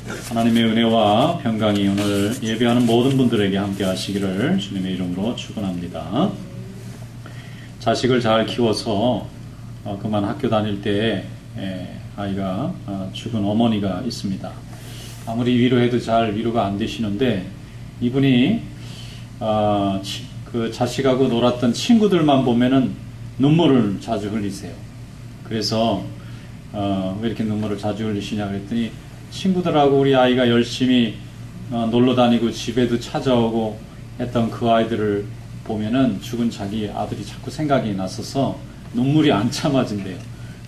하나님의 은혜와 평강이 오늘 예배하는 모든 분들에게 함께 하시기를 주님의 이름으로 축원합니다. 자식을 잘 키워서 그만 학교 다닐 때 아이가 죽은 어머니가 있습니다. 아무리 위로해도 잘 위로가 안 되시는데 이분이 그 자식하고 놀았던 친구들만 보면은 눈물을 자주 흘리세요. 그래서 왜 이렇게 눈물을 자주 흘리시냐 그랬더니 친구들하고 우리 아이가 열심히 놀러 다니고 집에도 찾아오고 했던 그 아이들을 보면은 죽은 자기 아들이 자꾸 생각이 났어서 눈물이 안 참아진대요.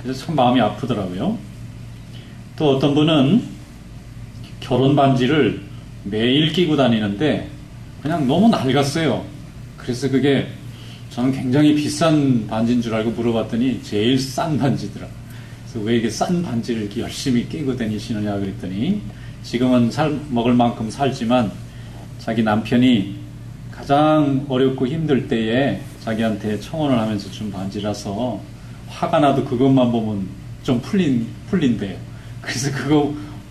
그래서 참 마음이 아프더라고요. 또 어떤 분은 결혼 반지를 매일 끼고 다니는데 그냥 너무 낡았어요. 그래서 그게 저는 굉장히 비싼 반지인 줄 알고 물어봤더니 제일 싼 반지더라. 그래서 왜 이게 싼 반지를 이렇게 열심히 끼고 다니시느냐 그랬더니 지금은 먹을 만큼 살지만 자기 남편이 가장 어렵고 힘들 때에 자기한테 청혼을 하면서 준 반지라서 화가 나도 그것만 보면 좀 풀린대요. 그래서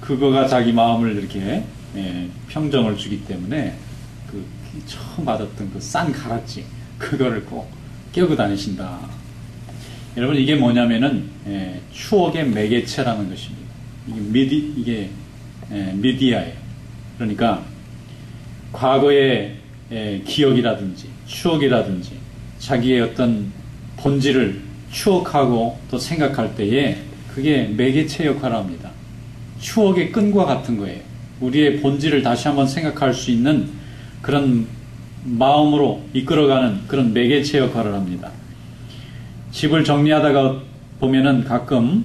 그거가 자기 마음을 이렇게 평정을 주기 때문에 그 처음 받았던 그 싼 가락지 그거를 꼭 끼고 다니신다. 여러분 이게 뭐냐면은 추억의 매개체라는 것입니다. 이게 미디어예요. 그러니까 과거의 기억이라든지 추억이라든지 자기의 어떤 본질을 추억하고 또 생각할 때에 그게 매개체 역할을 합니다. 추억의 끈과 같은 거예요. 우리의 본질을 다시 한번 생각할 수 있는 그런 마음으로 이끌어가는 그런 매개체 역할을 합니다. 집을 정리하다가 보면은 가끔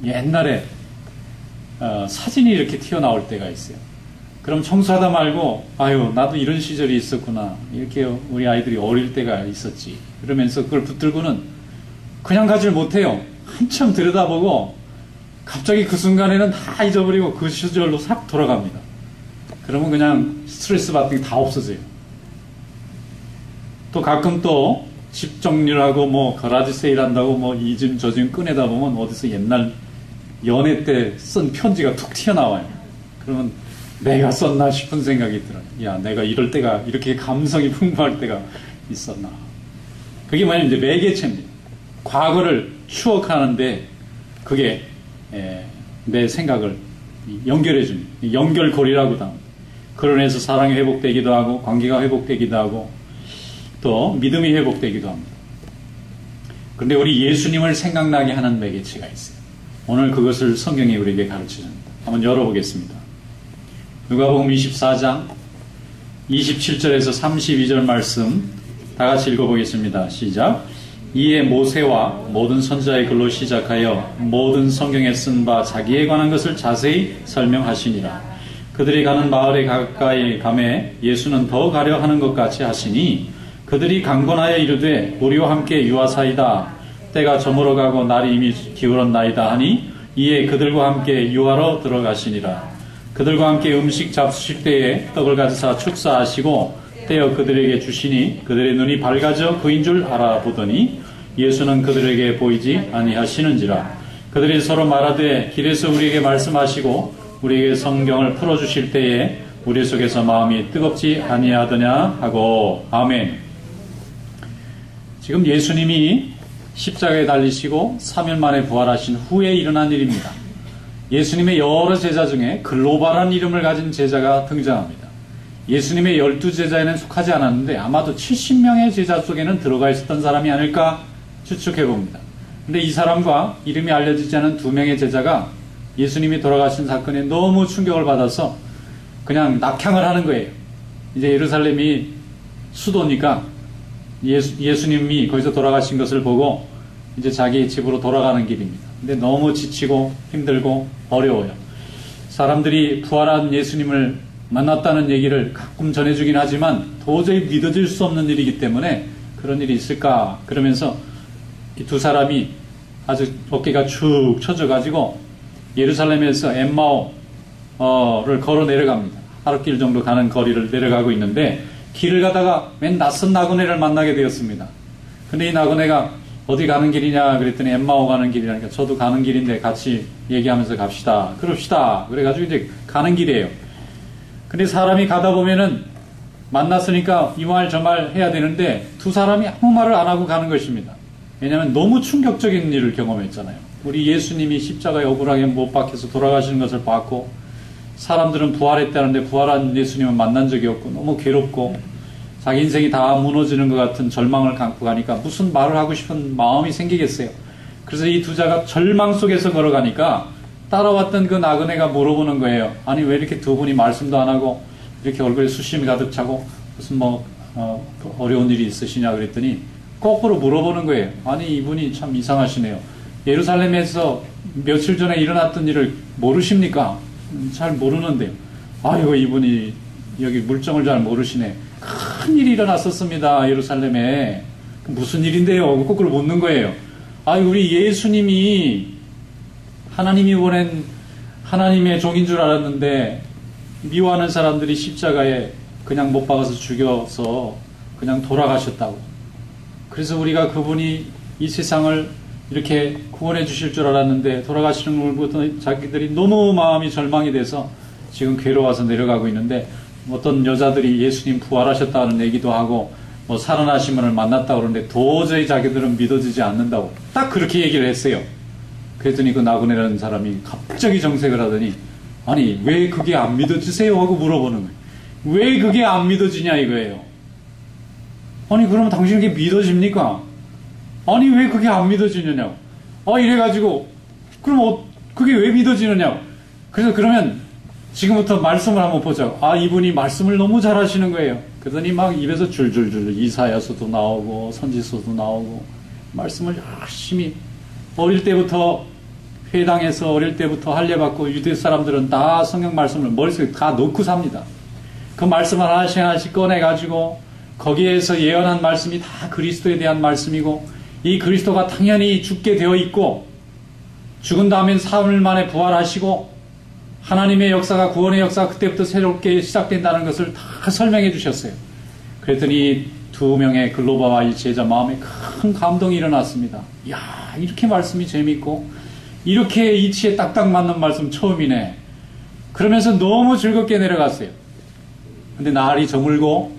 옛날에 사진이 이렇게 튀어나올 때가 있어요. 그럼 청소하다 말고 아유 나도 이런 시절이 있었구나 이렇게 우리 아이들이 어릴 때가 있었지 그러면서 그걸 붙들고는 그냥 가지를 못해요. 한참 들여다보고 갑자기 그 순간에는 다 잊어버리고 그 시절로 싹 돌아갑니다. 그러면 그냥 스트레스 받는 게 다 없어져요. 또 가끔 또 집 정리를 하고 뭐 거라지 세일한다고 뭐 이 짐 저 짐 꺼내다 보면 어디서 옛날 연애 때 쓴 편지가 툭 튀어나와요. 그러면 내가 썼나 싶은 생각이 들어요. 야, 내가 이럴 때가 이렇게 감성이 풍부할 때가 있었나. 그게 뭐냐면 이제 매개체입니다. 과거를 추억하는데 그게 내 생각을 연결해주는 연결고리라고도 합니다. 그로 인해서 사랑이 회복되기도 하고 관계가 회복되기도 하고 또 믿음이 회복되기도 합니다. 그런데 우리 예수님을 생각나게 하는 매개체가 있어요. 오늘 그것을 성경이 우리에게 가르쳐줍니다. 한번 열어보겠습니다. 누가복음 24장 27절에서 32절 말씀 다 같이 읽어보겠습니다. 시작. 이에 모세와 모든 선지자의 글로 시작하여 모든 성경에 쓴 바 자기에 관한 것을 자세히 설명하시니라. 그들이 가는 마을에 가까이 가매 예수는 더 가려 하는 것 같이 하시니 그들이 강권하여 이르되 우리와 함께 유하사이다. 때가 저물어 가고 날이 이미 기울었나이다 하니 이에 그들과 함께 유하러 들어가시니라. 그들과 함께 음식 잡수실 때에 떡을 가지사 축사하시고 떼어 그들에게 주시니 그들의 눈이 밝아져 그인 줄 알아보더니 예수는 그들에게 보이지 아니하시는지라. 그들이 서로 말하되 길에서 우리에게 말씀하시고 우리에게 성경을 풀어주실 때에 우리 속에서 마음이 뜨겁지 아니하더냐 하고. 아멘. 지금 예수님이 십자가에 달리시고 3일 만에 부활하신 후에 일어난 일입니다. 예수님의 여러 제자 중에 글로벌한 이름을 가진 제자가 등장합니다. 예수님의 12제자에는 속하지 않았는데 아마도 70명의 제자 속에는 들어가 있었던 사람이 아닐까 추측해 봅니다. 근데 이 사람과 이름이 알려지지 않은 2명의 제자가 예수님이 돌아가신 사건에 너무 충격을 받아서 그냥 낙향을 하는 거예요. 이제 예루살렘이 수도니까 예수님이 거기서 돌아가신 것을 보고 이제 자기 집으로 돌아가는 길입니다. 근데 너무 지치고 힘들고 어려워요. 사람들이 부활한 예수님을 만났다는 얘기를 가끔 전해주긴 하지만 도저히 믿어질 수 없는 일이기 때문에 그런 일이 있을까 그러면서 이 두 사람이 아주 어깨가 축 처져가지고 예루살렘에서 엠마오를 걸어 내려갑니다. 하루길 정도 가는 거리를 내려가고 있는데 길을 가다가 맨 낯선 나그네를 만나게 되었습니다. 근데 이 나그네가 어디 가는 길이냐 그랬더니 엠마오 가는 길이라니까 저도 가는 길인데 같이 얘기하면서 갑시다. 그럽시다. 그래가지고 이제 가는 길이에요. 근데 사람이 가다 보면은 만났으니까 이 말 저 말 해야 되는데 두 사람이 아무 말을 안 하고 가는 것입니다. 왜냐하면 너무 충격적인 일을 경험했잖아요. 우리 예수님이 십자가에 억울하게 못 박혀서 돌아가시는 것을 봤고 사람들은 부활했다는데 부활한 예수님은 만난 적이 없고 너무 괴롭고 자기 인생이 다 무너지는 것 같은 절망을 갖고 가니까 무슨 말을 하고 싶은 마음이 생기겠어요. 그래서 이 두 자가 절망 속에서 걸어가니까 따라왔던 그 나그네가 물어보는 거예요. 아니 왜 이렇게 두 분이 말씀도 안 하고 이렇게 얼굴에 수심이 가득 차고 무슨 어려운 일이 있으시냐 그랬더니 거꾸로 물어보는 거예요. 아니 이분이 참 이상하시네요. 예루살렘에서 며칠 전에 일어났던 일을 모르십니까? 잘 모르는데요. 아이고 이분이 여기 물정을 잘 모르시네. 큰 일이 일어났었습니다. 예루살렘에. 무슨 일인데요? 거꾸로 묻는 거예요. 우리 예수님이 하나님이 보낸 하나님의 종인 줄 알았는데 미워하는 사람들이 십자가에 그냥 못 박아서 죽여서 그냥 돌아가셨다고. 그래서 우리가 그분이 이 세상을 이렇게 구원해 주실 줄 알았는데 돌아가시는 걸 보던 자기들이 너무 마음이 절망이 돼서 지금 괴로워서 내려가고 있는데 어떤 여자들이 예수님 부활하셨다는 얘기도 하고 살아나신 분을 만났다고 그러는데 도저히 자기들은 믿어지지 않는다고 딱 그렇게 얘기를 했어요. 그랬더니 그 나그네라는 사람이 갑자기 정색을 하더니 아니 왜 그게 안 믿어지세요? 하고 물어보는 거예요. 왜 그게 안 믿어지냐 이거예요. 아니 그러면 당신 그게 믿어집니까? 아니 왜 그게 안 믿어지느냐고. 이래가지고 그럼 그게 왜 믿어지느냐고. 그래서 그러면 지금부터 말씀을 한번 보자고. 이분이 말씀을 너무 잘하시는 거예요. 그러더니 막 입에서 줄줄줄 이사야서도 나오고 선지서도 나오고 말씀을 열심히 어릴 때부터 회당에서 어릴 때부터 할례받고 유대 사람들은 다 성경 말씀을 머릿속에 다 넣고 삽니다. 그 말씀을 하나씩 꺼내가지고 거기에서 예언한 말씀이 다 그리스도에 대한 말씀이고 이 그리스도가 당연히 죽게 되어 있고 죽은 다음엔 사흘 만에 부활하시고 하나님의 역사가 구원의 역사가 그때부터 새롭게 시작된다는 것을 다 설명해 주셨어요. 그랬더니 두 명의 글로바와 이 제자 마음에 큰 감동이 일어났습니다. 이야 이렇게 말씀이 재밌고 이렇게 이치에 딱딱 맞는 말씀 처음이네. 그러면서 너무 즐겁게 내려갔어요. 근데 날이 저물고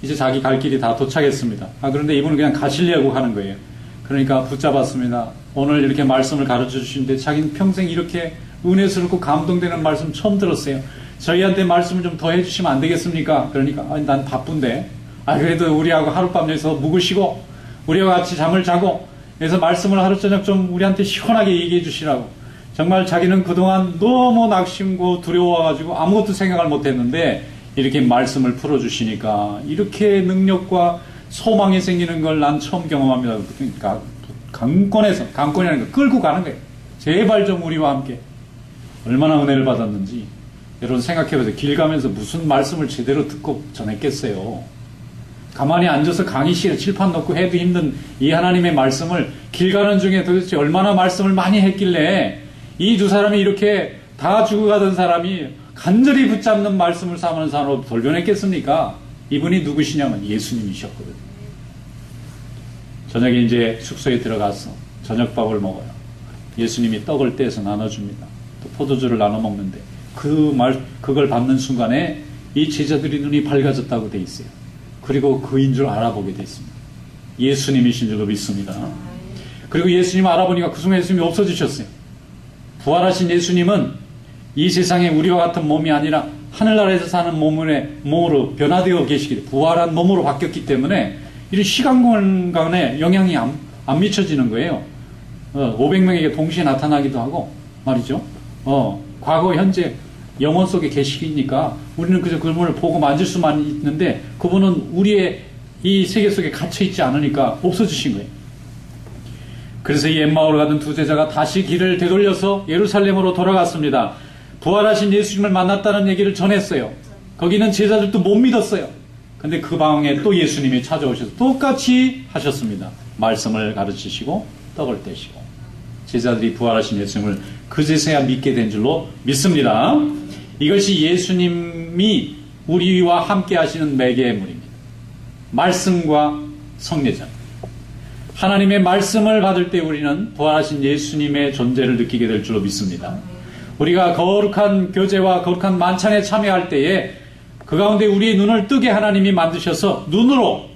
이제 자기 갈 길이 다 도착했습니다. 그런데 이분은 그냥 가시려고 하는 거예요. 그러니까 붙잡았습니다. 오늘 이렇게 말씀을 가르쳐 주시는데 자기는 평생 이렇게 은혜스럽고 감동되는 말씀 처음 들었어요. 저희한테 말씀을 좀 더 해주시면 안 되겠습니까? 그러니까 난 바쁜데 그래도 우리하고 하룻밤 여기서 묵으시고 우리와 같이 잠을 자고 그래서 말씀을 하루 저녁 좀 우리한테 시원하게 얘기해 주시라고. 정말 자기는 그동안 너무 낙심고 두려워가지고 아무것도 생각을 못했는데 이렇게 말씀을 풀어주시니까 이렇게 능력과 소망이 생기는 걸 난 처음 경험합니다. 그러니까 강권이라는 거 끌고 가는 거예요. 제발 좀 우리와 함께. 얼마나 은혜를 받았는지 여러분 생각해보세요. 길 가면서 무슨 말씀을 제대로 듣고 전했겠어요. 가만히 앉아서 강의실에 칠판 놓고 해도 힘든 이 하나님의 말씀을 길 가는 중에 도대체 얼마나 말씀을 많이 했길래 이 두 사람이 이렇게 다 죽어가던 사람이 간절히 붙잡는 말씀을 삼는 사람으로 돌변했겠습니까? 이분이 누구시냐면 예수님이셨거든요. 저녁에 이제 숙소에 들어가서 저녁밥을 먹어요. 예수님이 떡을 떼서 나눠줍니다. 또 포도주를 나눠 먹는데 그걸 받는 순간에 이 제자들이 눈이 밝아졌다고 돼 있어요. 그리고 그인 줄 알아보게 돼 있습니다. 예수님이신 줄로 믿습니다. 그리고 예수님 알아보니까 그 순간 예수님이 없어지셨어요. 부활하신 예수님은 이 세상에 우리와 같은 몸이 아니라 하늘나라에서 사는 몸으로 변화되어 계시기 때문에 부활한 몸으로 바뀌었기 때문에 이런 시간 공간에 영향이 안 미쳐지는 거예요. 500명에게 동시에 나타나기도 하고 말이죠. 과거 현재 영혼 속에 계시니까 우리는 그저 그분을 보고 만질 수만 있는데 그분은 우리의 이 세계 속에 갇혀있지 않으니까 없어지신 거예요. 그래서 이 엠마오로 가던 두 제자가 다시 길을 되돌려서 예루살렘으로 돌아갔습니다. 부활하신 예수님을 만났다는 얘기를 전했어요. 거기는 제자들도 못 믿었어요. 근데 그 방에 또 예수님이 찾아오셔서 똑같이 하셨습니다. 말씀을 가르치시고 떡을 떼시고 제자들이 부활하신 예수님을 그제서야 믿게 된 줄로 믿습니다. 이것이 예수님이 우리와 함께 하시는 매개물입니다. 말씀과 성례자. 하나님의 말씀을 받을 때 우리는 부활하신 예수님의 존재를 느끼게 될 줄로 믿습니다. 우리가 거룩한 교제와 거룩한 만찬에 참여할 때에 그 가운데 우리의 눈을 뜨게 하나님이 만드셔서 눈으로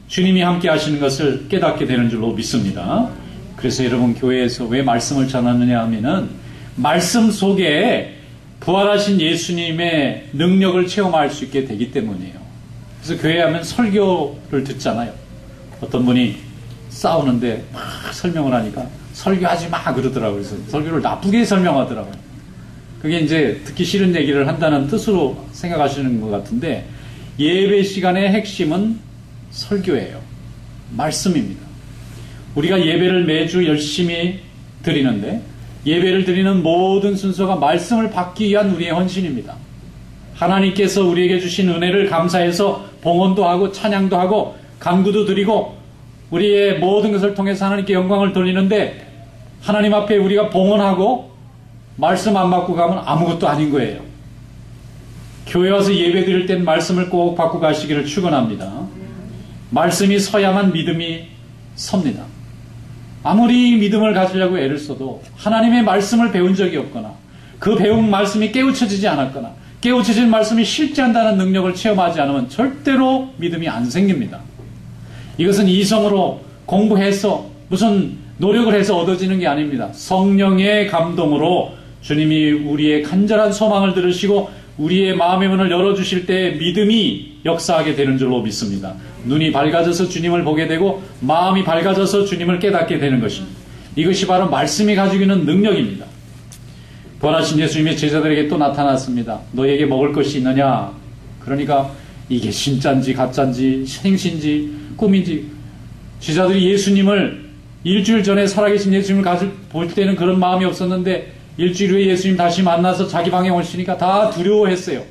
주님이 함께 하시는 것을 깨닫게 되는 줄로 믿습니다. 그래서 여러분 교회에서 왜 말씀을 전하느냐 하면은 말씀 속에 부활하신 예수님의 능력을 체험할 수 있게 되기 때문이에요. 그래서 교회 하면 설교를 듣잖아요. 어떤 분이 싸우는데 막 설명을 하니까 설교하지 마 그러더라고요. 그래서 설교를 나쁘게 설명하더라고요. 그게 이제 듣기 싫은 얘기를 한다는 뜻으로 생각하시는 것 같은데 예배 시간의 핵심은 설교예요. 말씀입니다. 우리가 예배를 매주 열심히 드리는데 예배를 드리는 모든 순서가 말씀을 받기 위한 우리의 헌신입니다. 하나님께서 우리에게 주신 은혜를 감사해서 봉헌도 하고 찬양도 하고 간구도 드리고 우리의 모든 것을 통해서 하나님께 영광을 돌리는데 하나님 앞에 우리가 봉헌하고 말씀 안 받고 가면 아무것도 아닌 거예요. 교회 와서 예배 드릴 땐 말씀을 꼭 받고 가시기를 축원합니다. 말씀이 서야만 믿음이 섭니다. 아무리 믿음을 가지려고 애를 써도 하나님의 말씀을 배운 적이 없거나 그 배운 말씀이 깨우쳐지지 않았거나 깨우쳐진 말씀이 실제한다는 능력을 체험하지 않으면 절대로 믿음이 안 생깁니다. 이것은 이성으로 공부해서 무슨 노력을 해서 얻어지는 게 아닙니다. 성령의 감동으로 주님이 우리의 간절한 소망을 들으시고 우리의 마음의 문을 열어주실 때 믿음이 역사하게 되는 줄로 믿습니다. 눈이 밝아져서 주님을 보게 되고 마음이 밝아져서 주님을 깨닫게 되는 것입니다. 이것이 바로 말씀이 가지고 있는 능력입니다. 부활하신 예수님의 제자들에게 또 나타났습니다. 너에게 먹을 것이 있느냐? 그러니까 이게 진짜인지 가짜인지 생신지 꿈인지 제자들이 예수님을 일주일 전에 살아계신 예수님을 볼 때는 그런 마음이 없었는데 일주일 후에 예수님 다시 만나서 자기 방에 오시니까 다 두려워했어요.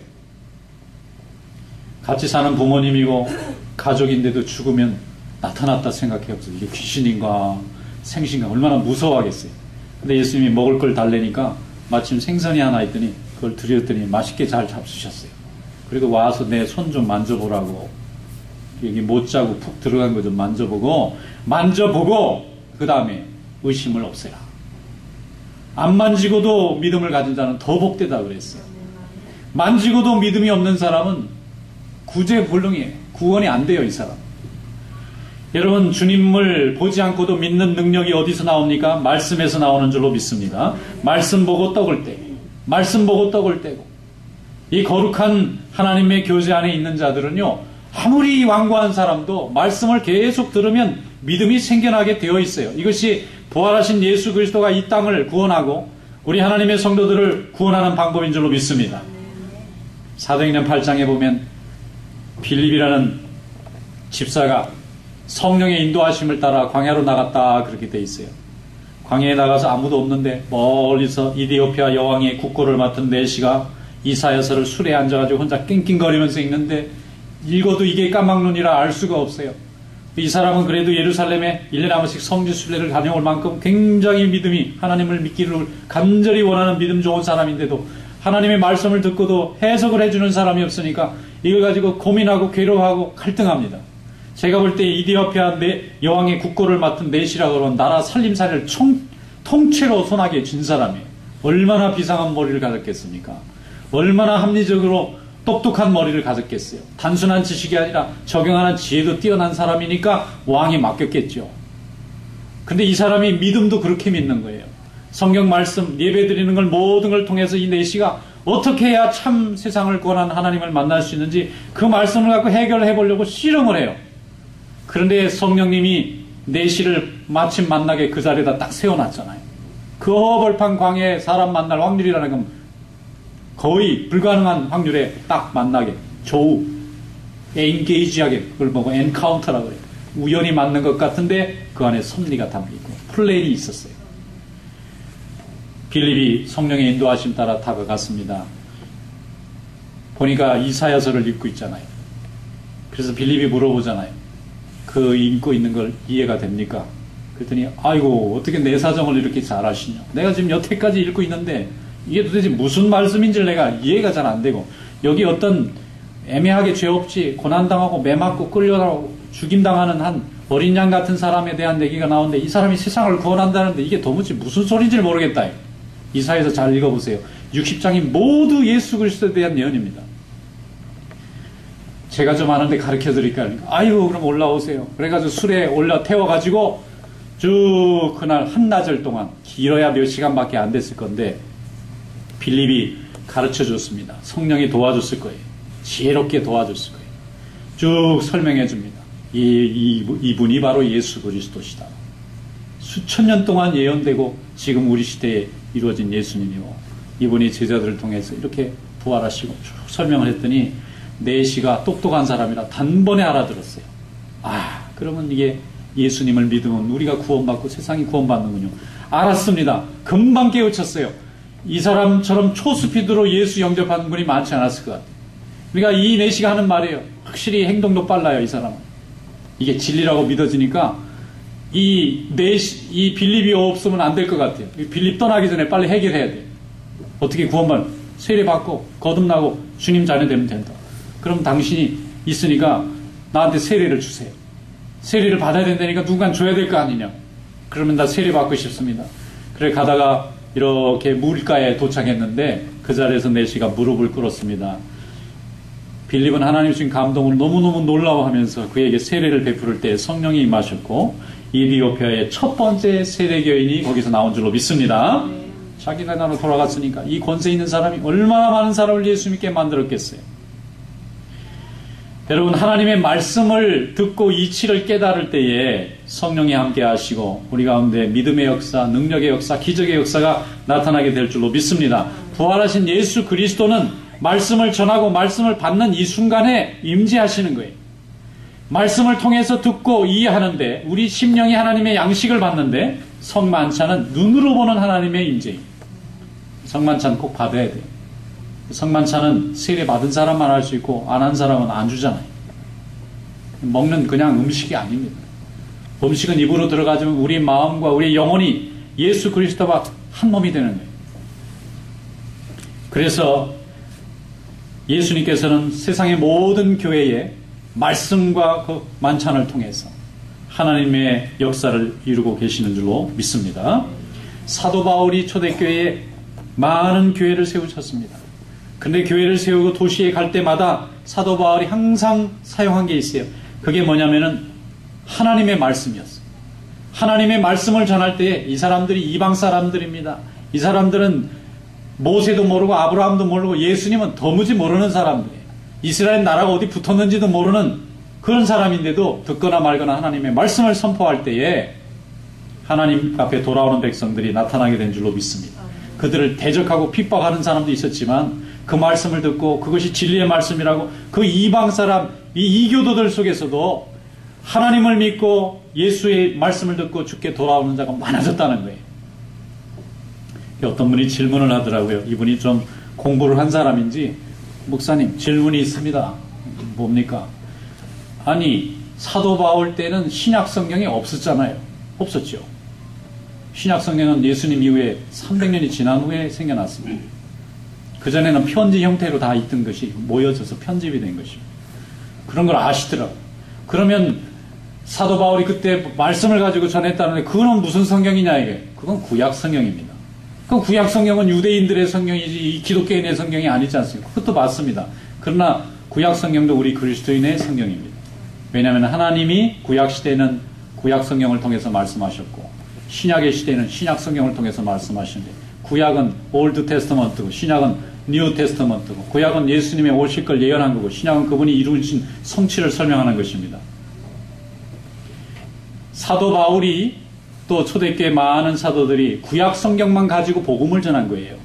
같이 사는 부모님이고 가족인데도 죽으면 나타났다 생각해보세요. 이게 귀신인가 생신가 얼마나 무서워하겠어요. 근데 예수님이 먹을 걸 달래니까 마침 생선이 하나 있더니 그걸 드렸더니 맛있게 잘 잡수셨어요. 그리고 와서 내 손 좀 만져보라고 여기 못 자고 푹 들어간 거 좀 만져보고 그 다음에 의심을 없애라. 안 만지고도 믿음을 가진 자는 더 복되다 그랬어요. 만지고도 믿음이 없는 사람은 구제불능이에요. 구원이 안 돼요, 이 사람. 여러분, 주님을 보지 않고도 믿는 능력이 어디서 나옵니까? 말씀에서 나오는 줄로 믿습니다. 말씀 보고 떡을 떼고, 말씀 보고 떡을 떼고. 이 거룩한 하나님의 교제 안에 있는 자들은요, 아무리 완고한 사람도 말씀을 계속 들으면 믿음이 생겨나게 되어 있어요. 이것이 부활하신 예수 그리스도가 이 땅을 구원하고 우리 하나님의 성도들을 구원하는 방법인 줄로 믿습니다. 사도행전 8장에 보면 빌립이라는 집사가 성령의 인도하심을 따라 광야로 나갔다 그렇게 돼 있어요. 광야에 나가서 아무도 없는데 멀리서 이디오피아 여왕의 국고를 맡은 내시가 이사야서를 술에 앉아가지고 혼자 낑낑거리면서 읽는데 읽어도 이게 까막눈이라 알 수가 없어요. 이 사람은 그래도 예루살렘에 1년에 한 번씩 성지 순례를 다녀올 만큼 굉장히 믿음이 하나님을 믿기를 간절히 원하는 믿음 좋은 사람인데도 하나님의 말씀을 듣고도 해석을 해주는 사람이 없으니까 이걸 가지고 고민하고 괴로워하고 갈등합니다. 제가 볼 때 이디오피아 여왕의 국고를 맡은 내시라고 하는 나라 살림살이를 통째로 손아귀에 쥔 사람이에요. 얼마나 비상한 머리를 가졌겠습니까? 얼마나 합리적으로 똑똑한 머리를 가졌겠어요. 단순한 지식이 아니라 적용하는 지혜도 뛰어난 사람이니까 왕이 맡겼겠죠. 근데 이 사람이 믿음도 그렇게 믿는 거예요. 성경 말씀, 예배 드리는 걸 모든 걸 통해서 이 내시가 어떻게 해야 참 세상을 구원한 하나님을 만날 수 있는지 그 말씀을 갖고 해결해 보려고 실험을 해요. 그런데 성령님이 내시를 마침 만나게 그 자리에다 딱 세워놨잖아요. 그 허벌판 광야에 사람 만날 확률이라는 건 거의 불가능한 확률에 딱 만나게 조우, 엔게이지하게 그걸 보고 엔카운터라고 그래요. 우연히 맞는 것 같은데 그 안에 섭리가 담기고 플랜이 있었어요. 빌립이 성령의 인도하심 따라 다가갔습니다. 보니까 이사야서를 읽고 있잖아요. 그래서 빌립이 물어보잖아요. 그 읽고 있는 걸 이해가 됩니까? 그랬더니 아이고 어떻게 내 사정을 이렇게 잘 아시냐. 내가 지금 여태까지 읽고 있는데 이게 도대체 무슨 말씀인지 내가 이해가 잘 안 되고 여기 어떤 애매하게 죄 없이 고난당하고 매맞고 끌려가고 죽임당하는 한 어린 양 같은 사람에 대한 얘기가 나오는데 이 사람이 세상을 구원한다는데 이게 도무지 무슨 소리인지 모르겠다. 이사야서 잘 읽어보세요. 60장이 모두 예수 그리스도에 대한 예언입니다. 제가 좀 아는데 가르쳐 드릴까요? 아유, 그럼 올라오세요. 그래가지고 술에 올라 태워가지고 쭉 그날 한나절 동안, 길어야 몇 시간밖에 안 됐을 건데 빌립이 가르쳐 줬습니다. 성령이 도와줬을 거예요. 지혜롭게 도와줬을 거예요. 쭉 설명해 줍니다. 이분이 바로 예수 그리스도시다. 수천 년 동안 예언되고 지금 우리 시대에 이루어진 예수님이고 이분이 제자들을 통해서 이렇게 부활하시고 쭉 설명을 했더니 내시가 똑똑한 사람이라 단번에 알아들었어요. 아, 그러면 이게 예수님을 믿으면 우리가 구원받고 세상이 구원받는군요. 알았습니다. 금방 깨우쳤어요. 이 사람처럼 초스피드로 예수 영접하는 분이 많지 않았을 것 같아요. 우리가 이 내시가 하는 말이에요. 확실히 행동도 빨라요, 이 사람은. 이게 진리라고 믿어지니까 이 빌립이 없으면 안 될 것 같아요. 빌립 떠나기 전에 빨리 해결해야 돼요. 어떻게 구원받 세례 받고 거듭나고 주님 자녀 되면 된다. 그럼 당신이 있으니까 나한테 세례를 주세요. 세례를 받아야 된다니까 누군가 줘야 될 거 아니냐. 그러면 나 세례 받고 싶습니다. 그래 가다가 이렇게 물가에 도착했는데 그 자리에서 내시가 무릎을 꿇었습니다. 빌립은 하나님 주신 감동을 너무너무 놀라워하면서 그에게 세례를 베풀을 때 성령이 임하셨고 이디오피아의 첫 번째 세례교인이 거기서 나온 줄로 믿습니다. 자기 나라로 돌아갔으니까 이 권세 있는 사람이 얼마나 많은 사람을 예수 믿게 만들었겠어요. 여러분, 하나님의 말씀을 듣고 이치를 깨달을 때에 성령이 함께 하시고 우리 가운데 믿음의 역사, 능력의 역사, 기적의 역사가 나타나게 될 줄로 믿습니다. 부활하신 예수 그리스도는 말씀을 전하고 말씀을 받는 이 순간에 임재하시는 거예요. 말씀을 통해서 듣고 이해하는데 우리 심령이 하나님의 양식을 받는데 성만찬은 눈으로 보는 하나님의 임재입니다. 성만찬 꼭 받아야 돼요. 성만찬은 세례 받은 사람만 할 수 있고 안 한 사람은 안 주잖아요. 먹는 그냥 음식이 아닙니다. 음식은 입으로 들어가지면 우리 마음과 우리 영혼이 예수 그리스도와 한 몸이 되는 거예요. 그래서 예수님께서는 세상의 모든 교회에 말씀과 그 만찬을 통해서 하나님의 역사를 이루고 계시는 줄로 믿습니다. 사도 바울이 초대교회에 많은 교회를 세우셨습니다. 근데 교회를 세우고 도시에 갈 때마다 사도 바울이 항상 사용한 게 있어요. 그게 뭐냐면은 하나님의 말씀이었어요. 하나님의 말씀을 전할 때 이 사람들이 이방 사람들입니다. 이 사람들은 모세도 모르고 아브라함도 모르고 예수님은 도무지 모르는 사람들이에요. 이스라엘 나라가 어디 붙었는지도 모르는 그런 사람인데도 듣거나 말거나 하나님의 말씀을 선포할 때에 하나님 앞에 돌아오는 백성들이 나타나게 된 줄로 믿습니다. 그들을 대적하고 핍박하는 사람도 있었지만 그 말씀을 듣고 그것이 진리의 말씀이라고 그 이방 사람, 이 이교도들 속에서도 하나님을 믿고 예수의 말씀을 듣고 주께 돌아오는 자가 많아졌다는 거예요. 어떤 분이 질문을 하더라고요. 이분이 좀 공부를 한 사람인지, 목사님 질문이 있습니다. 뭡니까? 아니, 사도 바울 때는 신약 성경이 없었잖아요. 없었죠. 신약 성경은 예수님 이후에 300년이 지난 후에 생겨났습니다. 그전에는 편지 형태로 다 있던 것이 모여져서 편집이 된 것이고 그런 걸 아시더라고요. 그러면 사도 바울이 그때 말씀을 가지고 전했다는데 그건 무슨 성경이냐 이게? 그건 구약 성경입니다. 그럼 구약 성경은 유대인들의 성경이지 이 기독교인의 성경이 아니지 않습니까? 그것도 맞습니다. 그러나 구약 성경도 우리 그리스도인의 성경입니다. 왜냐하면 하나님이 구약 시대에는 구약 성경을 통해서 말씀하셨고 신약의 시대에는 신약 성경을 통해서 말씀하시는데 구약은 올드 테스터먼트고 신약은 뉴 테스터먼트고 구약은 예수님의 오실 걸 예언한 거고 신약은 그분이 이루신 성취를 설명하는 것입니다. 사도 바울이 또 초대교회 많은 사도들이 구약 성경만 가지고 복음을 전한 거예요.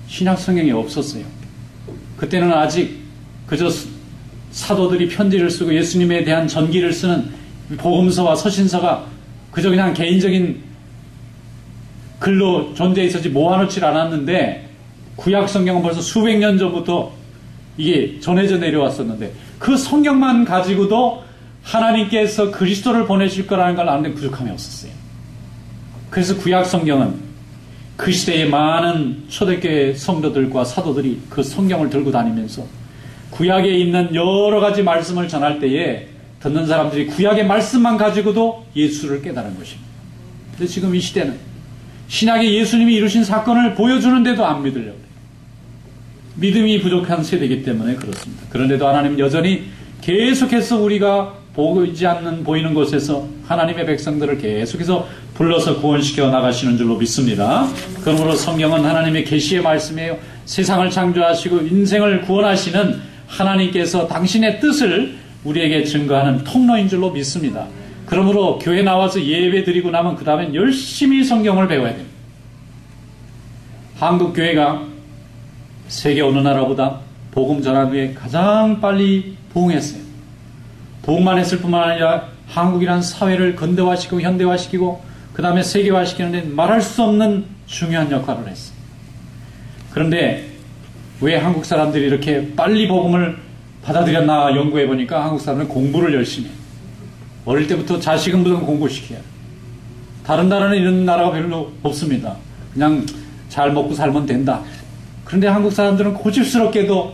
신약 성경이 없었어요. 그때는 아직 그저 사도들이 편지를 쓰고 예수님에 대한 전기를 쓰는 복음서와 서신서가 그저 그냥 개인적인 글로 존재해 있었지 모아놓질 않았는데 구약 성경은 벌써 수백 년 전부터 이게 전해져 내려왔었는데 그 성경만 가지고도 하나님께서 그리스도를 보내실 거라는 걸 아는데 부족함이 없었어요. 그래서 구약 성경은 그 시대의 많은 초대교회 성도들과 사도들이 그 성경을 들고 다니면서 구약에 있는 여러 가지 말씀을 전할 때에 듣는 사람들이 구약의 말씀만 가지고도 예수를 깨달은 것입니다. 근데 지금 이 시대는 신약의 예수님이 이루신 사건을 보여주는데도 안 믿으려고 해요. 믿음이 부족한 세대이기 때문에 그렇습니다. 그런데도 하나님은 여전히 계속해서 우리가 보이는 곳에서 하나님의 백성들을 계속해서 불러서 구원시켜 나가시는 줄로 믿습니다. 그러므로 성경은 하나님의 계시의 말씀이에요. 세상을 창조하시고 인생을 구원하시는 하나님께서 당신의 뜻을 우리에게 증거하는 통로인 줄로 믿습니다. 그러므로 교회 나와서 예배 드리고 나면 그 다음엔 열심히 성경을 배워야 됩니다. 한국 교회가 세계 어느 나라보다 복음 전한 후에 가장 빨리 부흥했어요. 부흥만 했을 뿐만 아니라 한국이라는 사회를 근대화시키고 현대화시키고 그 다음에 세계화시키는데 말할 수 없는 중요한 역할을 했어요. 그런데 왜 한국 사람들이 이렇게 빨리 복음을 받아들였나 연구해 보니까 한국 사람은 공부를 열심히 해요. 어릴 때부터 자식은 무조건 공부시켜요. 다른 나라는 이런 나라가 별로 없습니다. 그냥 잘 먹고 살면 된다. 그런데 한국 사람들은 고집스럽게도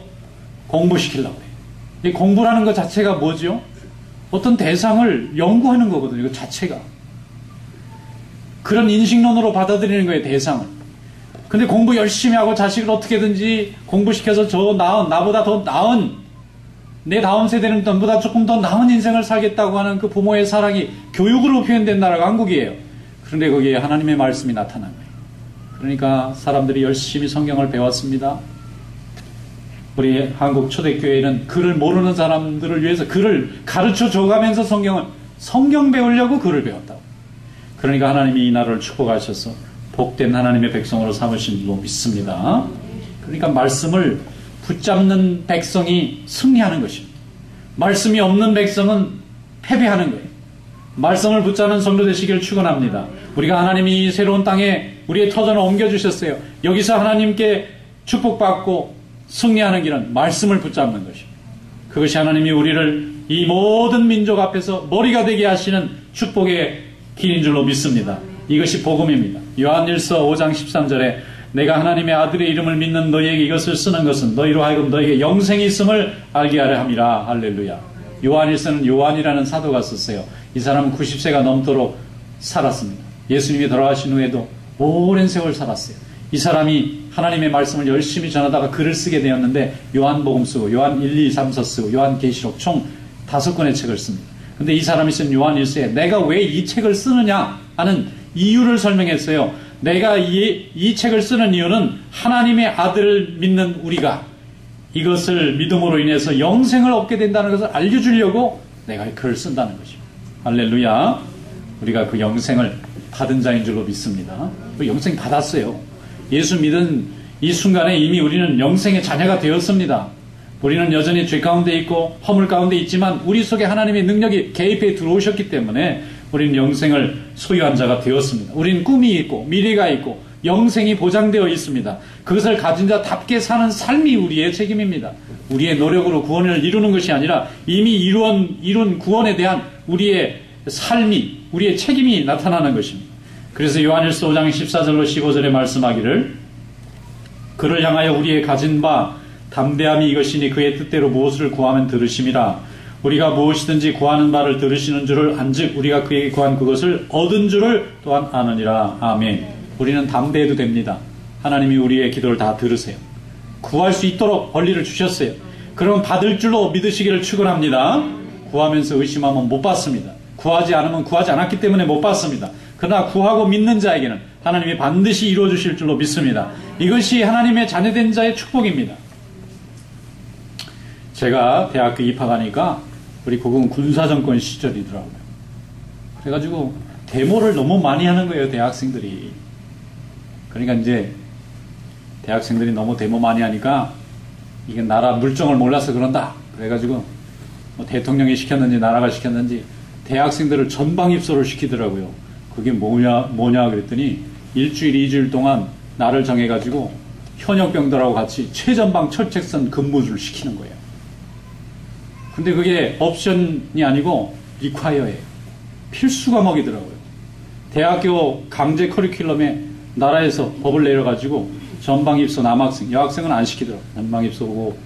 공부시키려고 해요. 이 공부라는 것 자체가 뭐죠? 어떤 대상을 연구하는 거거든요. 이거 자체가. 그런 인식론으로 받아들이는 거예요. 대상을. 근데 공부 열심히 하고 자식을 어떻게든지 공부시켜서 나보다 더 나은, 내 다음 세대는 전보다 조금 더 나은 인생을 살겠다고 하는 그 부모의 사랑이 교육으로 표현된 나라가 한국이에요. 그런데 거기에 하나님의 말씀이 나타난 거예요. 그러니까 사람들이 열심히 성경을 배웠습니다. 우리 한국 초대교회는 글을 모르는 사람들을 위해서 글을 가르쳐 줘가면서 성경 배우려고 글을 배웠다고. 그러니까 하나님이 이 나라를 축복하셔서 복된 하나님의 백성으로 삼으신 줄로 믿습니다. 그러니까 말씀을 붙잡는 백성이 승리하는 것입니다. 말씀이 없는 백성은 패배하는 거예요. 말씀을 붙잡는 성도 되시기를 축원합니다. 우리가 하나님이 새로운 땅에 우리의 터전을 옮겨주셨어요. 여기서 하나님께 축복받고 승리하는 길은 말씀을 붙잡는 것입니다. 그것이 하나님이 우리를 이 모든 민족 앞에서 머리가 되게 하시는 축복의 길인 줄로 믿습니다. 이것이 복음입니다. 요한일서 5장 13절에 내가 하나님의 아들의 이름을 믿는 너희에게 이것을 쓰는 것은 너희로 하여금 너희에게 영생이 있음을 알게 하려 함이라. 할렐루야. 요한일서는 요한이라는 사도가 썼어요. 이 사람은 90세가 넘도록 살았습니다. 예수님이 돌아가신 후에도 오랜 세월 살았어요. 이 사람이 하나님의 말씀을 열심히 전하다가 글을 쓰게 되었는데 요한복음 쓰고 요한 1, 2, 3서 쓰고 요한계시록 총 5권의 책을 씁니다. 근데 이 사람이 쓴 요한일서에 내가 왜 이 책을 쓰느냐 하는 이유를 설명했어요. 내가 이 책을 쓰는 이유는 하나님의 아들을 믿는 우리가 이것을 믿음으로 인해서 영생을 얻게 된다는 것을 알려주려고 내가 이 글을 쓴다는 것입니다. 할렐루야. 우리가 그 영생을 받은 자인 줄로 믿습니다. 그 영생 받았어요. 예수 믿은 이 순간에 이미 우리는 영생의 자녀가 되었습니다. 우리는 여전히 죄 가운데 있고 허물 가운데 있지만 우리 속에 하나님의 능력이 개입해 들어오셨기 때문에 우리는 영생을 소유한 자가 되었습니다. 우리는 꿈이 있고 미래가 있고 영생이 보장되어 있습니다. 그것을 가진 자답게 사는 삶이 우리의 책임입니다. 우리의 노력으로 구원을 이루는 것이 아니라 이미 이룬 구원에 대한 우리의 삶이, 우리의 책임이 나타나는 것입니다. 그래서 요한일서 5장 14절로 15절에 말씀하기를 그를 향하여 우리의 가진 바 담대함이 이것이니 그의 뜻대로 무엇을 구하면 들으심이라. 우리가 무엇이든지 구하는 바를 들으시는 줄을 안즉 우리가 그에게 구한 그것을 얻은 줄을 또한 아느니라. 아멘. 우리는 담대해도 됩니다. 하나님이 우리의 기도를 다 들으세요. 구할 수 있도록 권리를 주셨어요. 그러면 받을 줄로 믿으시기를 축원합니다. 구하면서 의심하면 못 받습니다. 구하지 않으면 구하지 않았기 때문에 못 받습니다. 그러나 구하고 믿는 자에게는 하나님이 반드시 이루어 주실 줄로 믿습니다. 이것이 하나님의 자녀된 자의 축복입니다. 제가 대학교 입학하니까 우리 그건 군사정권 시절이더라고요. 그래가지고 데모를 너무 많이 하는 거예요, 대학생들이. 그러니까 이제 대학생들이 너무 데모 많이 하니까 이게 나라 물정을 몰라서 그런다. 그래가지고 뭐 대통령이 시켰는지 나라가 시켰는지 대학생들을 전방 입소를 시키더라고요. 그게 뭐냐 그랬더니 일주일, 2주일 동안 날을 정해가지고 현역병들하고 같이 최전방 철책선 근무를 시키는 거예요. 근데 그게 옵션이 아니고 리콰이어예요. 필수 과목이더라고요. 대학교 강제 커리큘럼에 나라에서 법을 내려가지고 전방 입소 남학생, 여학생은 안 시키더라고요. 전방 입소 오고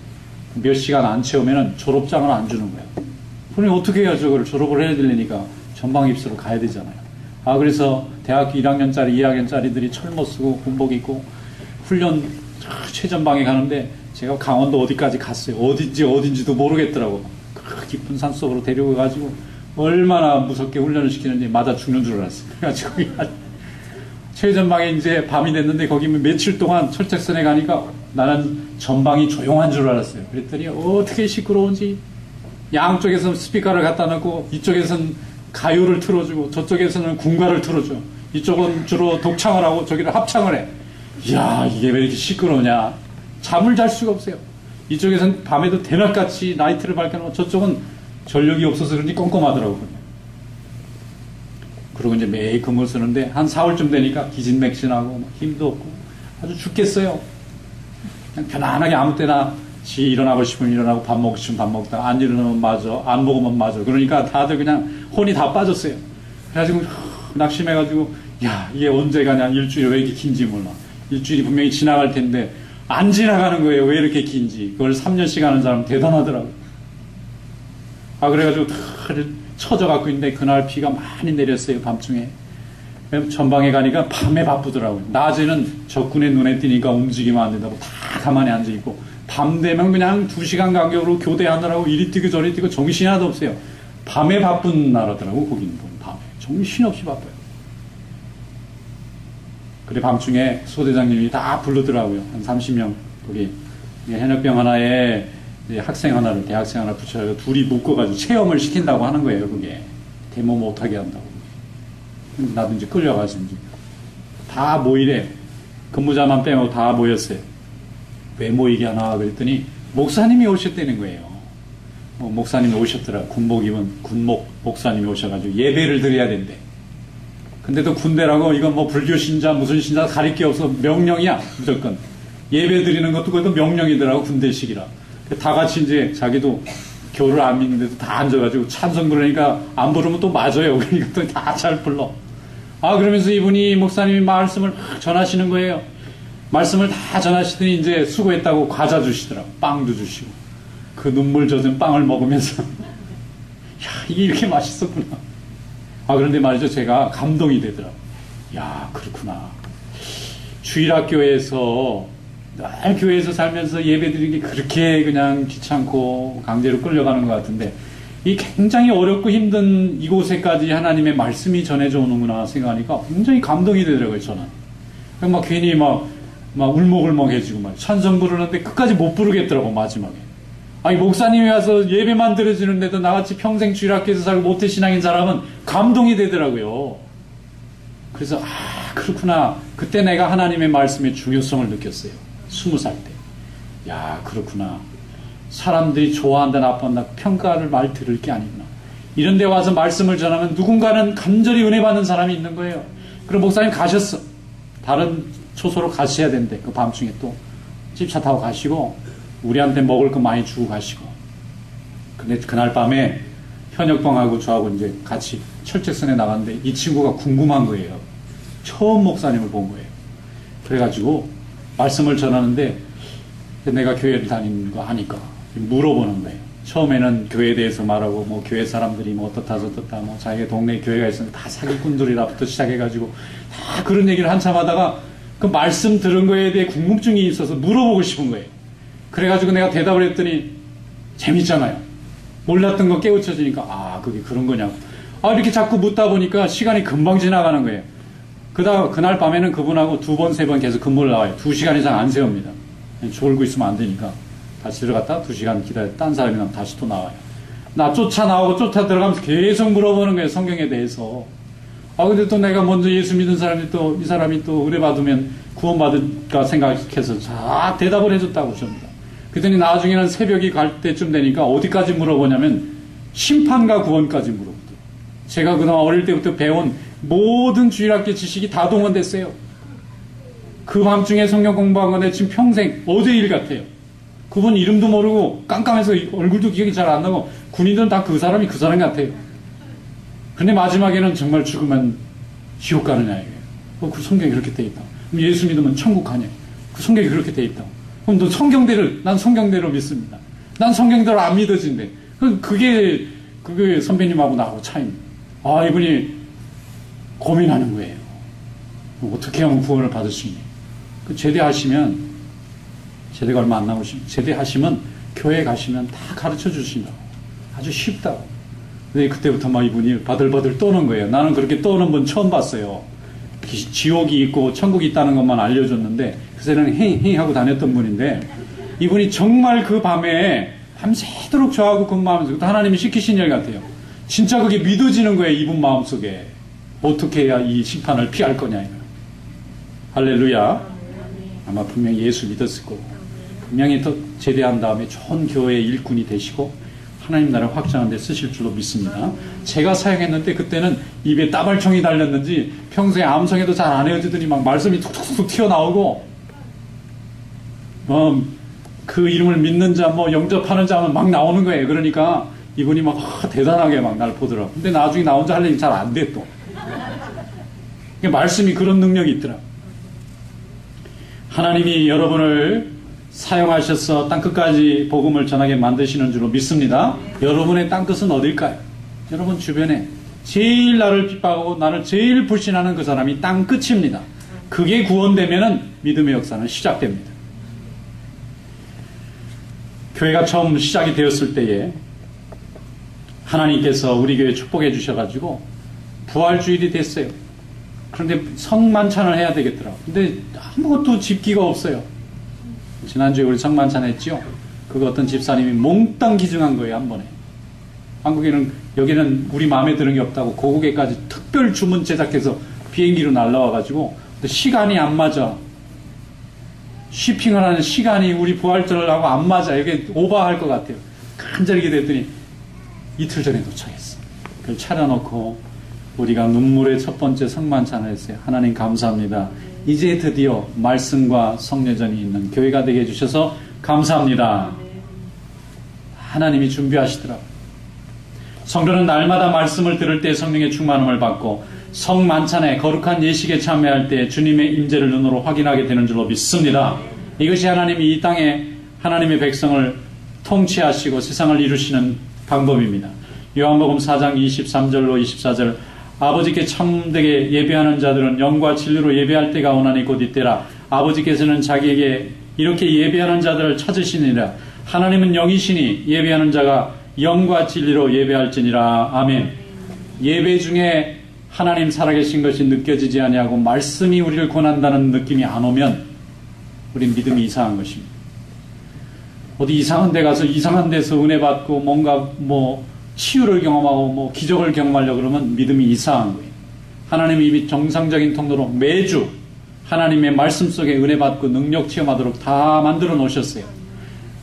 몇 시간 안 채우면 졸업장을 안 주는 거예요. 그러니 어떻게 해야 저걸 졸업을 해야 되려니까 전방 입시로 가야 되잖아요. 그래서 대학교 1학년짜리, 2학년짜리들이 철모 쓰고 군복 입고 훈련 최전방에 가는데 제가 강원도 어디까지 갔어요. 어딘지도 모르겠더라고. 그 깊은 산속으로 데려가가지고 얼마나 무섭게 훈련을 시키는지 맞아 죽는 줄 알았어요. 그래가지고 최전방에 이제 밤이 됐는데 거기 며칠 동안 철책선에 가니까 나는 전방이 조용한 줄 알았어요. 그랬더니 어떻게 시끄러운지 양쪽에서는 스피커를 갖다 놓고 이쪽에서는 가요를 틀어주고 저쪽에서는 군가를 틀어줘. 이쪽은 주로 독창을 하고 저기를 합창을 해. 이야, 이게 왜 이렇게 시끄러우냐. 잠을 잘 수가 없어요. 이쪽에서는 밤에도 대낮같이 라이트를 밝혀놓고 저쪽은 전력이 없어서 그런지 껌껌하더라고요. 그리고 이제 매일 근무 쓰는데 한 4월쯤 되니까 기진맥진하고 힘도 없고 아주 죽겠어요. 그냥 편안하게 아무 때나 지 일어나고 싶으면 일어나고 밥 먹고 싶으면 밥 먹다 안 일어나면 맞아 안 먹으면 맞아. 그러니까 다들 그냥 혼이 다 빠졌어요. 그래가지고 낙심해가지고 야 이게 언제 가냐. 일주일이 왜 이렇게 긴지 몰라. 일주일이 분명히 지나갈 텐데 안 지나가는 거예요. 왜 이렇게 긴지. 그걸 3년씩 하는 사람 대단하더라고요. 그래가지고 다 처져갖고 있는데 그날 비가 많이 내렸어요. 밤중에. 전방에 가니까 밤에 바쁘더라고요. 낮에는 적군의 눈에 띄니까 움직이면 안 된다고 다 가만히 앉아있고 밤 되면 그냥 2시간 간격으로 교대하느라고 이리 뛰고 저리 뛰고 정신이 하나도 없어요. 밤에 바쁜 나라더라고. 거기는 밤에 정신없이 바빠요. 그래 밤중에 소대장님이 다 부르더라고요. 한 30명 거기 현역병 하나에 학생 하나를 대학생 하나 붙여서 둘이 묶어가지고 체험을 시킨다고 하는 거예요. 그게 데모 못하게 한다고. 나도 이제 끌려가서 이제 다 모이래. 근무자만 빼고 다 모였어요. 왜 모이게 하나 그랬더니 목사님이 오셨다는 거예요. 목사님이 오셨더라. 군복 입은 군목 목사님이 오셔가지고 예배를 드려야 된대. 근데도 군대라고 이건 뭐 불교 신자 무슨 신자 가릴 게 없어. 명령이야 무조건. 예배 드리는 것도 그것도 명령이더라고. 군대식이라. 다 같이 이제 자기도 교를 안 믿는데도 다 앉아가지고 찬송 부르니까 안 부르면 또 맞아요. 그러니까 또 다 잘 불러. 그러면서 이분이 목사님이 말씀을 전하시는 거예요. 말씀을 다 전하시더니 이제 수고했다고 과자 주시더라고. 빵도 주시고. 그 눈물 젖은 빵을 먹으면서 야 이게 이렇게 맛있었구나. 그런데 말이죠. 제가 감동이 되더라고. 야 그렇구나. 주일학교에서 늘 교회에서 살면서 예배 드리는 게 그렇게 그냥 귀찮고 강제로 끌려가는 것 같은데 이 굉장히 어렵고 힘든 이곳에까지 하나님의 말씀이 전해져 오는구나 생각하니까 굉장히 감동이 되더라고요. 저는 막 괜히 막 울먹울먹해지고 막 찬송 부르는데 끝까지 못 부르겠더라고. 마지막에 목사님이 와서 예배만 드려주는데도 나같이 평생 주일학교에서 살고 모태신앙인 사람은 감동이 되더라고요. 그래서 그렇구나. 그때 내가 하나님의 말씀의 중요성을 느꼈어요. 20살 때. 야 그렇구나. 사람들이 좋아한다 나빠한다 평가를 말 들을 게 아니구나. 이런 데 와서 말씀을 전하면 누군가는 간절히 은혜 받는 사람이 있는 거예요. 그럼 목사님 가셨어. 다른 초소로 가셔야 된대. 그 밤중에 또 집차 타고 가시고 우리한테 먹을 거 많이 주고 가시고. 근데 그날 밤에 현역방하고 저하고 이제 같이 철책선에 나갔는데 이 친구가 궁금한 거예요. 처음 목사님을 본 거예요. 그래가지고 말씀을 전하는데 내가 교회를 다니는 거 하니까 물어보는 거예요. 처음에는 교회에 대해서 말하고 뭐 교회 사람들이 뭐 어떻다 저떻다 뭐 자기가 동네에 교회가 있으면 다 사기꾼들이라부터 시작해가지고 다 그런 얘기를 한참 하다가 그 말씀 들은 거에 대해 궁금증이 있어서 물어보고 싶은 거예요. 그래가지고 내가 대답을 했더니 재밌잖아요. 몰랐던 거 깨우쳐지니까 그게 그런 거냐고. 이렇게 자꾸 묻다 보니까 시간이 금방 지나가는 거예요. 그날 밤에는 그분하고 2번, 3번 계속 근무를 나와요. 2시간 이상 안 세웁니다. 졸고 있으면 안 되니까. 다시 들어갔다 2시간 기다려 딴 사람이 나면 다시 또 나와요. 나 쫓아 나오고 쫓아 들어가면서 계속 물어보는 거예요. 성경에 대해서. 근데 또 내가 먼저 예수 믿은 사람이 또 이 사람이 또 은혜 받으면 구원받을까 생각해서 다 대답을 해줬다고 합니다. 그랬더니 나중에는 새벽이 갈 때쯤 되니까 어디까지 물어보냐면 심판과 구원까지 물어보더라고요. 제가 그동안 어릴 때부터 배운 모든 주일학교 지식이 다 동원됐어요. 그 밤중에 성경 공부한 건데 지금 평생 어제 일 같아요. 그분 이름도 모르고 깜깜해서 얼굴도 기억이 잘 안 나고 군인들은 다 그 사람 같아요. 근데 마지막에는 정말 죽으면 지옥 가느냐 이거예요. 그 성경이 그렇게 돼 있다. 그럼 예수 믿으면 천국 가냐. 그 성경이 그렇게 돼 있다. 그럼 너 난 성경대로 믿습니다. 난 성경대로 안 믿어진대. 그게 그게 선배님하고 나하고 차이입니다. 아, 이분이 고민하는 거예요. 어떻게 하면 구원을 받을 수 있니? 제대하시면, 제대가 얼마 안 남으시면, 제대하시면 교회 가시면 다 가르쳐 주신다고. 아주 쉽다고. 근데 그때부터 막 이분이 바들바들 떠는 거예요. 나는 그렇게 떠는 분 처음 봤어요. 지옥이 있고 천국이 있다는 것만 알려줬는데, 그새는 헤이 하고 다녔던 분인데, 이분이 정말 그 밤에 밤새도록 저하고 근무하면서 하나님이 시키신 일 같아요. 진짜 그게 믿어지는 거예요. 이분 마음속에. 어떻게 해야 이 심판을 피할 거냐 이거. 할렐루야. 아마 분명히 예수 믿었을 거고, 분명히 더 제대한 다음에 좋은 교회의 일꾼이 되시고 하나님 나라를 확장하는 데 쓰실 줄로 믿습니다. 제가 사역했는데 그때는 입에 따발총이 달렸는지 평소에 암송에도 잘 안 헤어지더니 막 말씀이 툭툭툭 튀어나오고, 그 이름을 믿는 자, 뭐 영접하는 자는 막 나오는 거예요. 그러니까 이분이 막 대단하게 막 날 보더라고. 근데 나중에 나 혼자 할 일이 잘 안 돼 또. 말씀이 그런 능력이 있더라. 하나님이 여러분을 사용하셔서 땅끝까지 복음을 전하게 만드시는 줄로 믿습니다. 여러분의 땅끝은 어딜까요? 여러분 주변에 제일 나를 핍박하고 나를 제일 불신하는 그 사람이 땅끝입니다. 그게 구원되면은 믿음의 역사는 시작됩니다. 교회가 처음 시작이 되었을 때에 하나님께서 우리 교회 축복해 주셔가지고 부활주일이 됐어요. 그런데 성만찬을 해야 되겠더라고요. 근데 아무것도 집기가 없어요. 지난주에 우리 성만찬 했죠? 그거 어떤 집사님이 몽땅 기증한 거예요, 한 번에. 한국에는, 여기는 우리 마음에 드는 게 없다고 고국에까지 특별 주문 제작해서 비행기로 날라와가지고, 시간이 안 맞아. 쉬핑을 하는 시간이 우리 부활절을 하고 안 맞아. 이게 오버할 것 같아요. 간절히 기도했더니 이틀 전에 도착했어. 그걸 차려놓고 우리가 눈물의 첫 번째 성만찬을 했어요. 하나님 감사합니다. 이제 드디어 말씀과 성례전이 있는 교회가 되게 해주셔서 감사합니다. 하나님이 준비하시더라고요. 성도는 날마다 말씀을 들을 때 성령의 충만함을 받고 성만찬에 거룩한 예식에 참여할 때 주님의 임재를 눈으로 확인하게 되는 줄로 믿습니다. 이것이 하나님이 이 땅에 하나님의 백성을 통치하시고 세상을 이루시는 방법입니다. 요한복음 4장 23절로 24절 아버지께 참되게 예배하는 자들은 영과 진리로 예배할 때가 오나니 곧 이때라. 아버지께서는 자기에게 이렇게 예배하는 자들을 찾으시니라. 하나님은 영이시니 예배하는 자가 영과 진리로 예배할지니라. 아멘. 예배 중에 하나님 살아계신 것이 느껴지지 아니하고 말씀이 우리를 권한다는 느낌이 안 오면 우린 믿음이 이상한 것입니다. 어디 이상한 데 가서 이상한 데서 은혜 받고 뭔가 뭐 치유를 경험하고 뭐 기적을 경험하려고 그러면 믿음이 이상한 거예요. 하나님이 이미 정상적인 통로로 매주 하나님의 말씀 속에 은혜 받고 능력 체험하도록 다 만들어 놓으셨어요.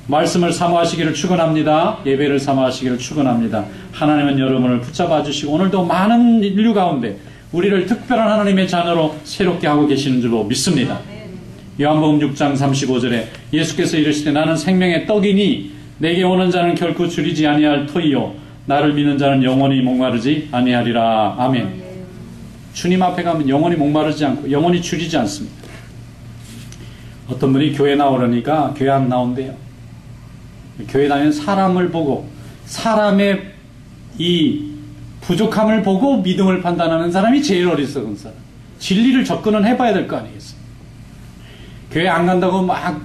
말씀을 사모하시기를 축원합니다. 예배를 사모하시기를 축원합니다. 하나님은 여러분을 붙잡아 주시고 오늘도 많은 인류 가운데 우리를 특별한 하나님의 자녀로 새롭게 하고 계시는 줄로 믿습니다. 요한복음 6장 35절에 예수께서 이르시되 나는 생명의 떡이니 내게 오는 자는 결코 줄이지 아니할 터이요 나를 믿는 자는 영원히 목마르지 아니하리라. 아멘. 주님 앞에 가면 영원히 목마르지 않고 영원히 줄이지 않습니다. 어떤 분이 교회 나오려니까 교회 안 나온대요. 교회 다니는 사람을 보고 사람의 이 부족함을 보고 믿음을 판단하는 사람이 제일 어리석은 사람. 진리를 접근은 해봐야 될 거 아니겠어요. 교회 안 간다고 막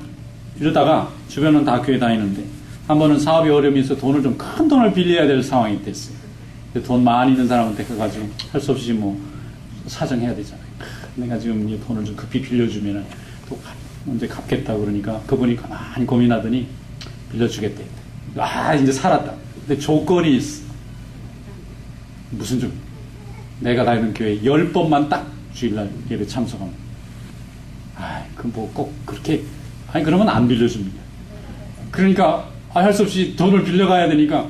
이러다가 주변은 다 교회 다니는데 한 번은 사업이 어려움이 있어 돈을 좀 큰 돈을 빌려야 될 상황이 됐어요. 돈 많이 있는 사람한테 가가지고 할 수 없이 뭐 사정해야 되잖아요. 내가 지금 이 돈을 좀 급히 빌려주면 또 언제 갚겠다 그러니까 그분이 가만히 고민하더니 빌려주겠대. 아 이제 살았다. 근데 조건이 있어. 무슨 좀 내가 다니는 교회 10번만 딱 주일날 예배 참석하면 그 뭐 꼭 그렇게 아니 그러면 안 빌려줍니다. 그러니까 할 수 없이 돈을 빌려가야 되니까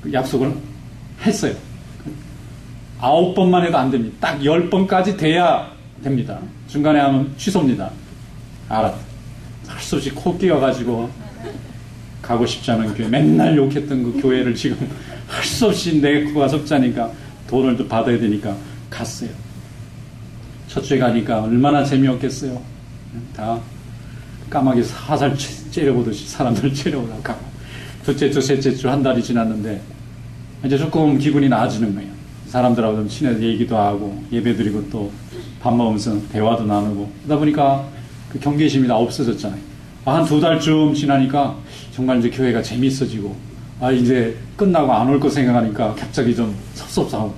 그 약속을 했어요. 9번만 해도 안 됩니다. 딱 10번까지 돼야 됩니다. 중간에 하면 취소입니다. 알았다. 할 수 없이 코 끼어가지고 가고 싶지 않은 교회 맨날 욕했던 그 교회를 지금 할 수 없이 내 코가 석자니까 돈을 또 받아야 되니까 갔어요. 첫 주에 가니까 얼마나 재미없겠어요. 다 까마귀 사살 째려보듯이 사람들 째려보다가 가고 둘째 주, 셋째 주 한 달이 지났는데 이제 조금 기분이 나아지는 거예요. 사람들하고 좀 친해서 얘기도 하고 예배드리고 또 밥 먹으면서 대화도 나누고 그러다 보니까 그 경계심이 다 없어졌잖아요. 한 2달쯤 지나니까 정말 이제 교회가 재밌어지고 이제 끝나고 안 올 거 생각하니까 갑자기 좀 섭섭하고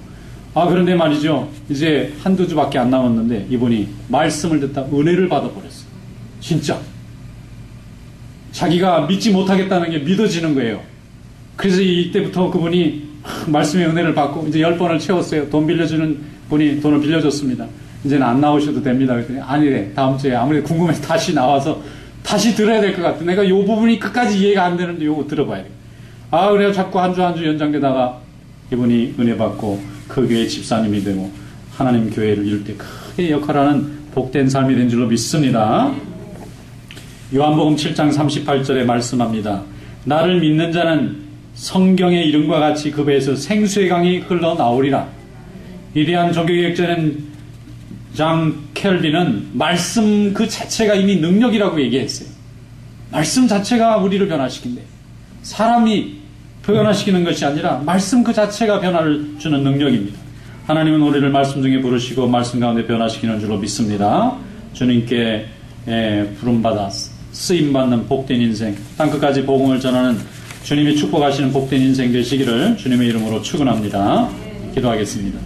그런데 말이죠. 이제 1-2주밖에 안 남았는데 이분이 말씀을 듣다 은혜를 받아버렸어요. 진짜. 자기가 믿지 못하겠다는 게 믿어지는 거예요. 그래서 이때부터 그분이 말씀의 은혜를 받고 이제 10번을 채웠어요. 돈 빌려주는 분이 돈을 빌려줬습니다. 이제는 안 나오셔도 됩니다. 그랬더니 아니래. 다음 주에 아무래도 궁금해서 다시 나와서 다시 들어야 될 것 같아. 내가 요 부분이 끝까지 이해가 안 되는데 요거 들어봐야 돼. 그래요. 자꾸 한 주 연장되다가 이분이 은혜 받고 그 교회 집사님이 되고 하나님 교회를 이룰 때 크게 역할하는 복된 삶이 된 줄로 믿습니다. 요한복음 7장 38절에 말씀합니다. 나를 믿는 자는 성경의 이름과 같이 그 배에서 생수의 강이 흘러나오리라. 위대한 종교개혁자는 장 켈빈은 말씀 그 자체가 이미 능력이라고 얘기했어요. 말씀 자체가 우리를 변화시킨대. 사람이 변화시키는 것이 아니라 말씀 그 자체가 변화를 주는 능력입니다. 하나님은 우리를 말씀 중에 부르시고 말씀 가운데 변화시키는 줄로 믿습니다. 주님께 부름받아 쓰임받는 복된 인생, 땅끝까지 복음을 전하는 주님이 축복하시는 복된 인생 되시기를 주님의 이름으로 축원합니다. 기도하겠습니다.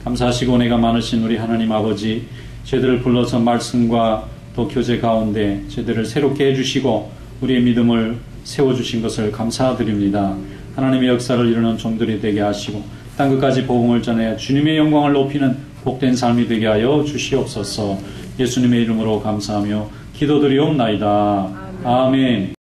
감사하시고 은혜가 많으신 우리 하나님 아버지, 저희들을 불러서 말씀과 또 교제 가운데 저희들을 새롭게 해주시고 우리의 믿음을 세워주신 것을 감사드립니다. 하나님의 역사를 이루는 종들이 되게 하시고 땅끝까지 복음을 전해 주님의 영광을 높이는 복된 삶이 되게 하여 주시옵소서. 예수님의 이름으로 감사하며 기도드리옵나이다. 아멘.